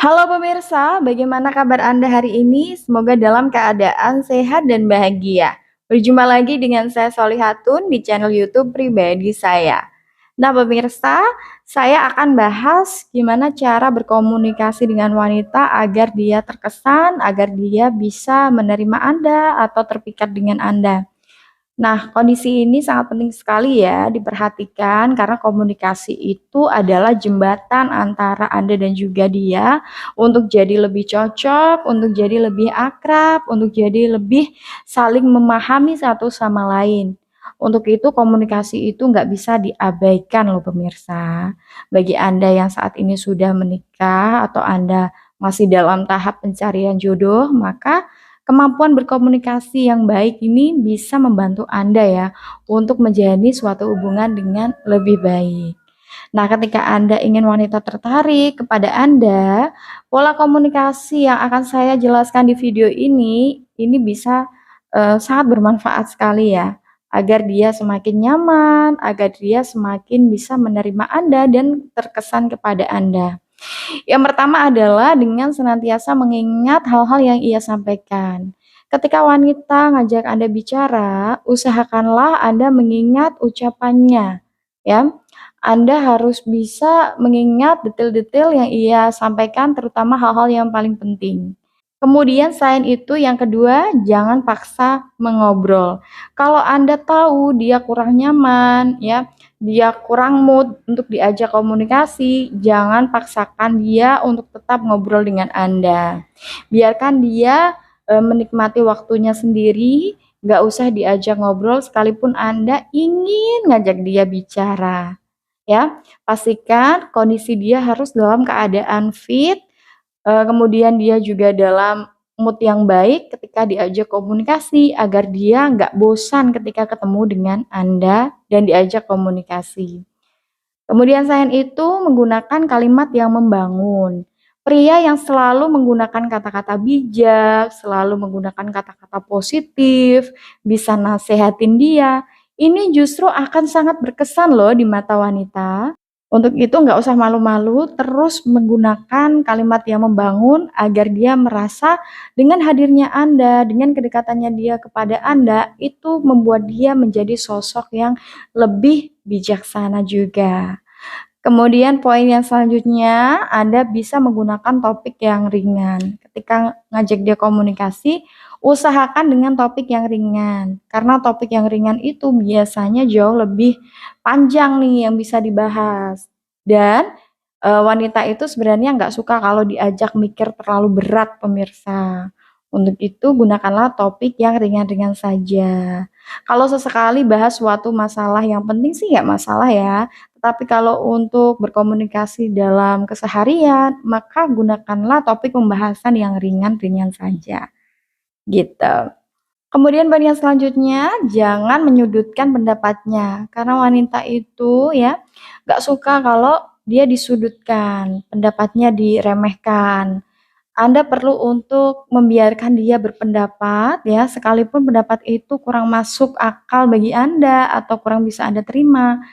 Halo pemirsa, bagaimana kabar Anda hari ini? Semoga dalam keadaan sehat dan bahagia. Berjumpa lagi dengan saya Solihatun di channel YouTube pribadi saya. Nah pemirsa, saya akan bahas gimana cara berkomunikasi dengan wanita agar dia terkesan, agar dia bisa menerima Anda atau terpikat dengan Anda. Nah, kondisi ini sangat penting sekali ya diperhatikan karena komunikasi itu adalah jembatan antara Anda dan juga dia untuk jadi lebih cocok, untuk jadi lebih akrab, untuk jadi lebih saling memahami satu sama lain. Untuk itu komunikasi itu nggak bisa diabaikan loh pemirsa. Bagi Anda yang saat ini sudah menikah atau Anda masih dalam tahap pencarian jodoh, maka kemampuan berkomunikasi yang baik ini bisa membantu Anda ya untuk menjalani suatu hubungan dengan lebih baik. Nah, ketika Anda ingin wanita tertarik kepada Anda, pola komunikasi yang akan saya jelaskan di video ini bisa sangat bermanfaat sekali ya, agar dia semakin nyaman, agar dia semakin bisa menerima Anda dan terkesan kepada Anda. Yang pertama adalah dengan senantiasa mengingat hal-hal yang ia sampaikan. Ketika wanita ngajak Anda bicara, usahakanlah Anda mengingat ucapannya, ya. Anda harus bisa mengingat detail-detail yang ia sampaikan, terutama hal-hal yang paling penting. Kemudian selain itu yang kedua, jangan paksa mengobrol. Kalau Anda tahu dia kurang nyaman, ya, dia kurang mood untuk diajak komunikasi, jangan paksakan dia untuk tetap ngobrol dengan Anda. Biarkan dia menikmati waktunya sendiri, nggak usah diajak ngobrol sekalipun Anda ingin ngajak dia bicara. Ya, pastikan kondisi dia harus dalam keadaan fit, kemudian dia juga dalam mood yang baik ketika diajak komunikasi, agar dia nggak bosan ketika ketemu dengan Anda dan diajak komunikasi. Kemudian selain itu menggunakan kalimat yang membangun. Pria yang selalu menggunakan kata-kata bijak, selalu menggunakan kata-kata positif, bisa nasehatin dia, ini justru akan sangat berkesan loh di mata wanita. Untuk itu nggak usah malu-malu, terus menggunakan kalimat yang membangun agar dia merasa dengan hadirnya Anda, dengan kedekatannya dia kepada Anda, itu membuat dia menjadi sosok yang lebih bijaksana juga. Kemudian poin yang selanjutnya, Anda bisa menggunakan topik yang ringan. Ketika ngajak dia komunikasi, usahakan dengan topik yang ringan. Karena topik yang ringan itu biasanya jauh lebih panjang nih yang bisa dibahas. Dan wanita itu sebenarnya nggak suka kalau diajak mikir terlalu berat pemirsa. Untuk itu gunakanlah topik yang ringan-ringan saja. Kalau sesekali bahas suatu masalah yang penting sih nggak masalah ya. Tapi kalau untuk berkomunikasi dalam keseharian, maka gunakanlah topik pembahasan yang ringan-ringan saja, gitu. Kemudian poin yang selanjutnya, jangan menyudutkan pendapatnya, karena wanita itu ya nggak suka kalau dia disudutkan, pendapatnya diremehkan. Anda perlu untuk membiarkan dia berpendapat ya, sekalipun pendapat itu kurang masuk akal bagi Anda atau kurang bisa Anda terima.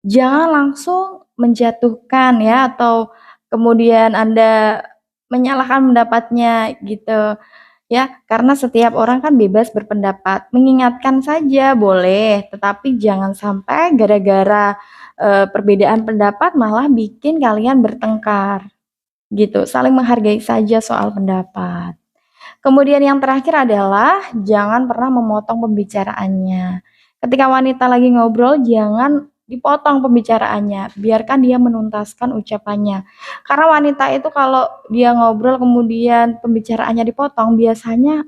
Jangan langsung menjatuhkan ya, atau kemudian Anda menyalahkan pendapatnya gitu ya, karena setiap orang kan bebas berpendapat. Mengingatkan saja boleh, tetapi jangan sampai gara-gara, perbedaan pendapat malah bikin kalian bertengkar, gitu. Saling menghargai saja soal pendapat. Kemudian yang terakhir adalah jangan pernah memotong pembicaraannya. Ketika wanita lagi ngobrol, jangan dipotong pembicaraannya, biarkan dia menuntaskan ucapannya. Karena wanita itu kalau dia ngobrol kemudian pembicaraannya dipotong, biasanya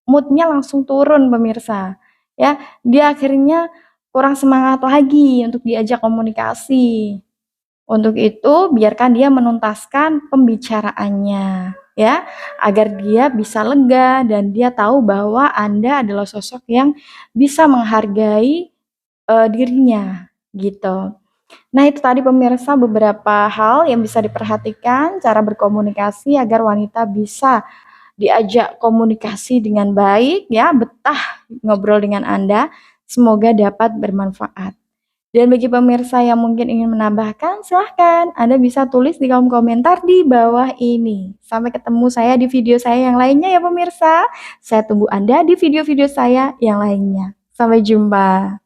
moodnya langsung turun pemirsa. Ya, dia akhirnya kurang semangat lagi untuk diajak komunikasi. Untuk itu, biarkan dia menuntaskan pembicaraannya, ya, agar dia bisa lega dan dia tahu bahwa Anda adalah sosok yang bisa menghargai dirinya, gitu. Nah, itu tadi pemirsa beberapa hal yang bisa diperhatikan cara berkomunikasi agar wanita bisa diajak komunikasi dengan baik, ya, betah ngobrol dengan Anda. Semoga dapat bermanfaat. Dan bagi pemirsa yang mungkin ingin menambahkan, silahkan Anda bisa tulis di kolom komentar di bawah ini. Sampai ketemu saya di video saya yang lainnya ya pemirsa. Saya tunggu Anda di video-video saya yang lainnya. Sampai jumpa.